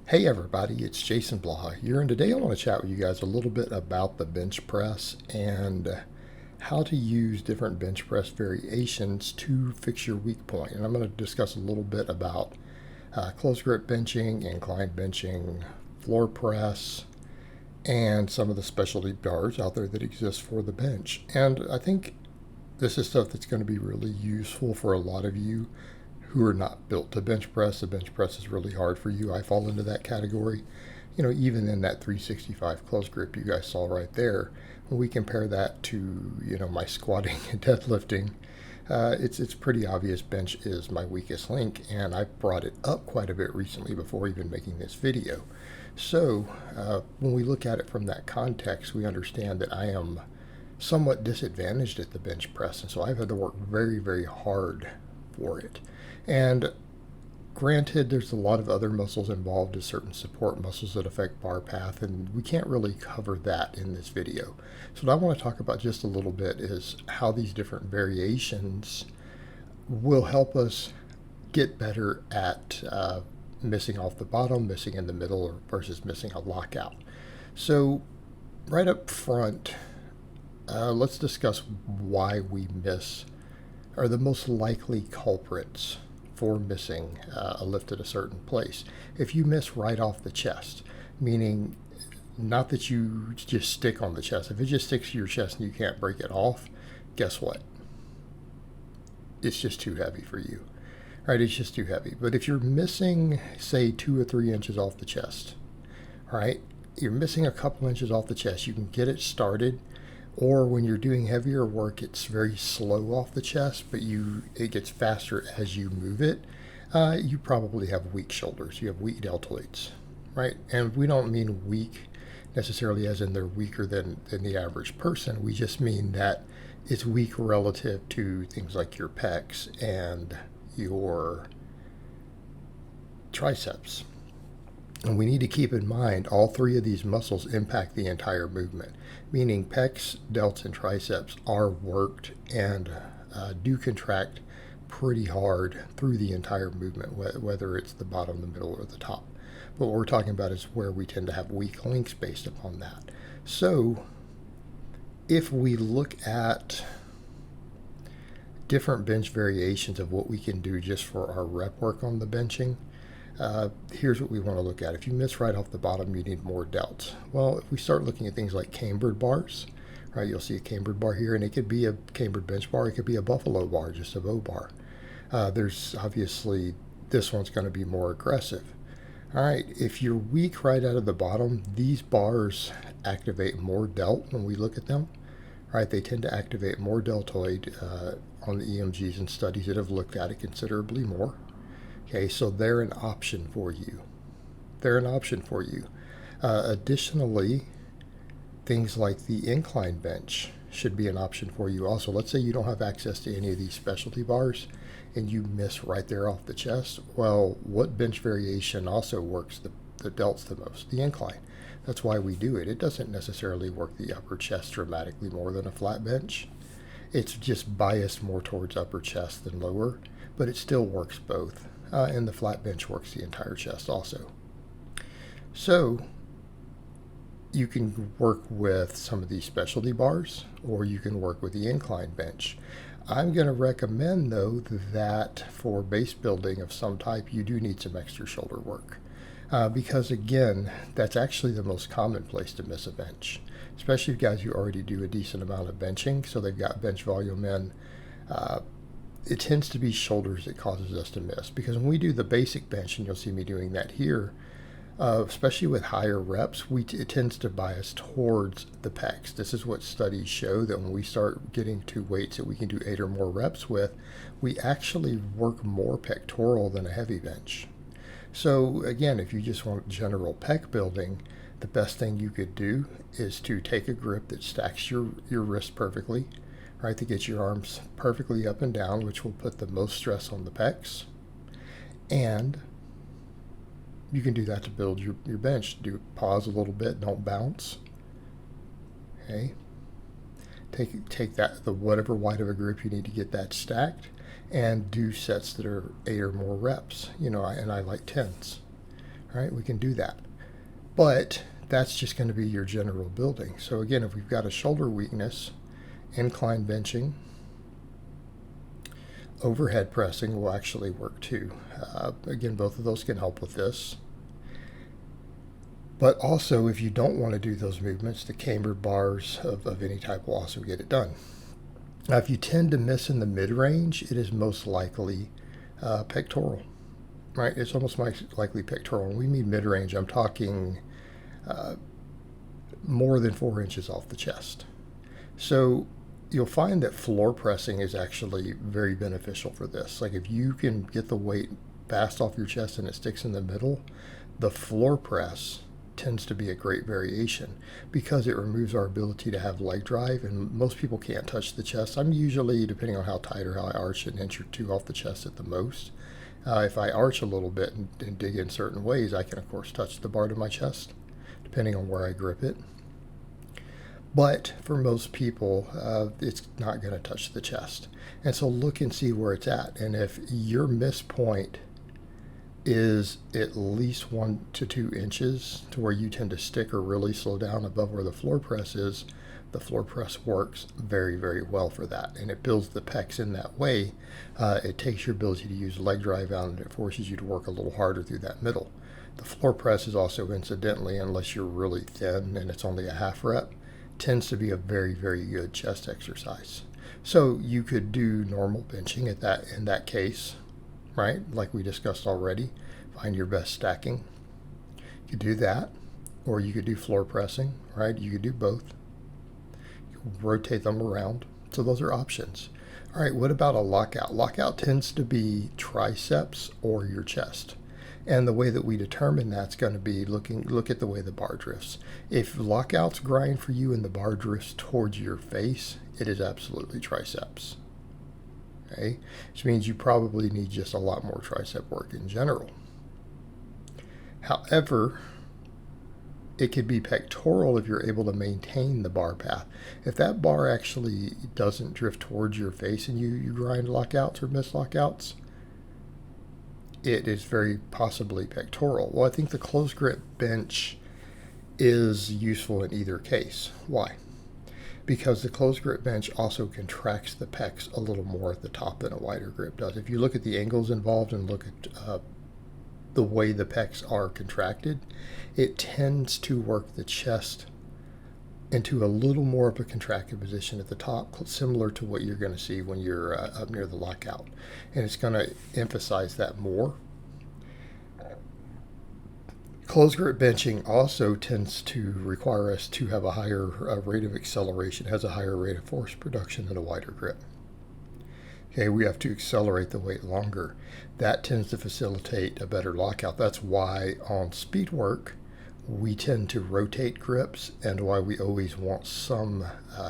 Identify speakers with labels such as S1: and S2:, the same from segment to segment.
S1: Hey everybody, it's Jason Blaha here, and today I want to chat with you guys a little bit about the bench press and how to use different bench press variations to fix your weak point. And I'm going to discuss a little bit about close grip benching, incline benching, floor press, and some of the specialty bars out there that exist for the bench. And I think this is stuff that's going to be really useful for a lot of you who are not built to bench press. The bench press is really hard for you. I fall into that category. Even in that 365 close grip you guys saw right there, when we compare that to, my squatting and deadlifting, it's pretty obvious bench is my weakest link, and I brought it up quite a bit recently before even making this video. So when we look at it from that context, we understand that I am somewhat disadvantaged at the bench press, and so I've had to work very, very hard for it. And granted, there's a lot of other muscles involved as certain support muscles that affect bar path, and we can't really cover that in this video. So what I want to talk about just a little bit is how these different variations will help us get better at missing off the bottom, missing in the middle, versus missing a lockout. So right up front, let's discuss why we miss, or the most likely culprits for missing a lift at a certain place. If you miss right off the chest, meaning not that you just stick on the chest, if it just sticks to your chest and you can't break it off, guess what? It's just too heavy for you. Right? It's just too heavy. But if you're missing, say, 2 or 3 inches off the chest, all right, you're missing a couple inches off the chest, you can get it started. Or when you're doing heavier work, it's very slow off the chest, but it gets faster as you move it. You probably have weak shoulders. You have weak deltoids, right? And we don't mean weak necessarily as in they're weaker than the average person. We just mean that it's weak relative to things like your pecs and your triceps. And we need to keep in mind all 3 of these muscles impact the entire movement, meaning pecs, delts, and triceps are worked and do contract pretty hard through the entire movement, whether it's the bottom, the middle, or the top. But what we're talking about is where we tend to have weak links based upon that. So if we look at different bench variations of what we can do just for our rep work on the benching, here's what we want to look at. If you miss right off the bottom, you need more delts. Well, if we start looking at things like cambered bars, right, you'll see a cambered bar here, and it could be a cambered bench bar, it could be a buffalo bar, just a bow bar. There's obviously, this one's going to be more aggressive. All right, if you're weak right out of the bottom, these bars activate more delt when we look at them. Right, they tend to activate more deltoid on the EMGs and studies that have looked at it considerably more. Okay, so they're an option for you. They're an option for you. Additionally, things like the incline bench should be an option for you also. Let's say you don't have access to any of these specialty bars and you miss right there off the chest. Well, what bench variation also works the delts the most? The incline. That's why we do it. It doesn't necessarily work the upper chest dramatically more than a flat bench. It's just biased more towards upper chest than lower, but it still works both. And the flat bench works the entire chest also. So you can work with some of these specialty bars, or you can work with the incline bench. I'm going to recommend, though, that for base building of some type, you do need some extra shoulder work. Because, again, that's actually the most common place to miss a bench, especially if guys who already do a decent amount of benching, so they've got bench volume in. It tends to be shoulders that causes us to miss, because when we do the basic bench, and you'll see me doing that here, especially with higher reps, it tends to bias towards the pecs. This is what studies show, that when we start getting to weights that we can do 8 or more reps with, we actually work more pectoral than a heavy bench. So again, if you just want general pec building, the best thing you could do is to take a grip that stacks your wrist perfectly, right, to get your arms perfectly up and down, which will put the most stress on the pecs. And you can do that to build your bench. Pause a little bit, don't bounce. Okay. Take that, the whatever wide of a grip you need to get that stacked, and do sets that are 8 or more reps. And I like 10s. right? We can do that. But that's just going to be your general building. So again, if we've got a shoulder weakness, incline benching, overhead pressing will actually work too. Again, both of those can help with this. But also, if you don't want to do those movements, the cambered bars of any type will also get it done. Now, if you tend to miss in the mid-range, it is most likely pectoral, right? It's almost likely pectoral. When we mean mid-range, I'm talking more than 4 inches off the chest. So you'll find that floor pressing is actually very beneficial for this. Like if you can get the weight fast off your chest and it sticks in the middle, the floor press tends to be a great variation because it removes our ability to have leg drive, and most people can't touch the chest. I'm usually, depending on how tight or how I arch, an inch or two off the chest at the most. If I arch a little bit and dig in certain ways, I can of course touch the bar to my chest, depending on where I grip it. But for most people, it's not going to touch the chest. And so look and see where it's at. And if your miss point is at least 1 to 2 inches to where you tend to stick or really slow down above where the floor press is, the floor press works very, very well for that. And it builds the pecs in that way. It takes your ability to use leg drive out and it forces you to work a little harder through that middle. The floor press is also, incidentally, unless you're really thin and it's only a half rep, tends to be a very, very good chest exercise. So you could do normal benching in that case, right? Like we discussed already, find your best stacking. You could do that, or you could do floor pressing, right? You could do both. You could rotate them around. So those are options. All right, what about a lockout? Lockout tends to be triceps or your chest. And the way that we determine that's going to be look at the way the bar drifts. If lockouts grind for you and the bar drifts towards your face, it is absolutely triceps. Okay? Which means you probably need just a lot more tricep work in general. However, it could be pectoral if you're able to maintain the bar path. If that bar actually doesn't drift towards your face and you grind lockouts or miss lockouts, it is very possibly pectoral. Well, I think the closed grip bench is useful in either case. Why? Because the closed grip bench also contracts the pecs a little more at the top than a wider grip does. If you look at the angles involved and look at the way the pecs are contracted, it tends to work the chest into a little more of a contracted position at the top, similar to what you're going to see when you're up near the lockout. And it's going to emphasize that more. Closed grip benching also tends to require us to have a higher rate of acceleration, has a higher rate of force production than a wider grip. Okay, we have to accelerate the weight longer. That tends to facilitate a better lockout. That's why on speed work, we tend to rotate grips, and why we always want some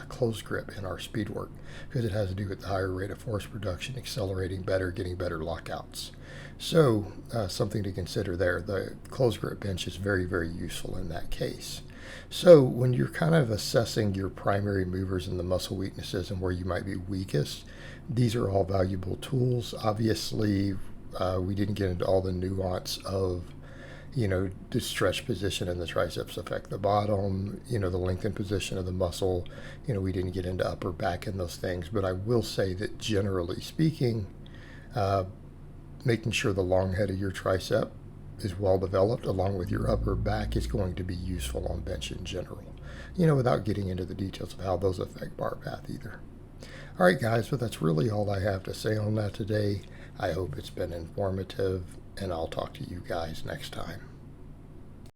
S1: closed grip in our speed work, because it has to do with the higher rate of force production, accelerating better, getting better lockouts. So something to consider there. The closed grip bench is very, very useful in that case. So when you're kind of assessing your primary movers and the muscle weaknesses and where you might be weakest, these are all valuable tools. Obviously, we didn't get into all the nuance of the stretch position and the triceps affect the bottom, the lengthened position of the muscle. We didn't get into upper back and those things, but I will say that generally speaking, making sure the long head of your tricep is well developed along with your upper back is going to be useful on bench in general, without getting into the details of how those affect bar path either. All right, guys, but that's really all I have to say on that today. I hope it's been informative, and I'll talk to you guys next time.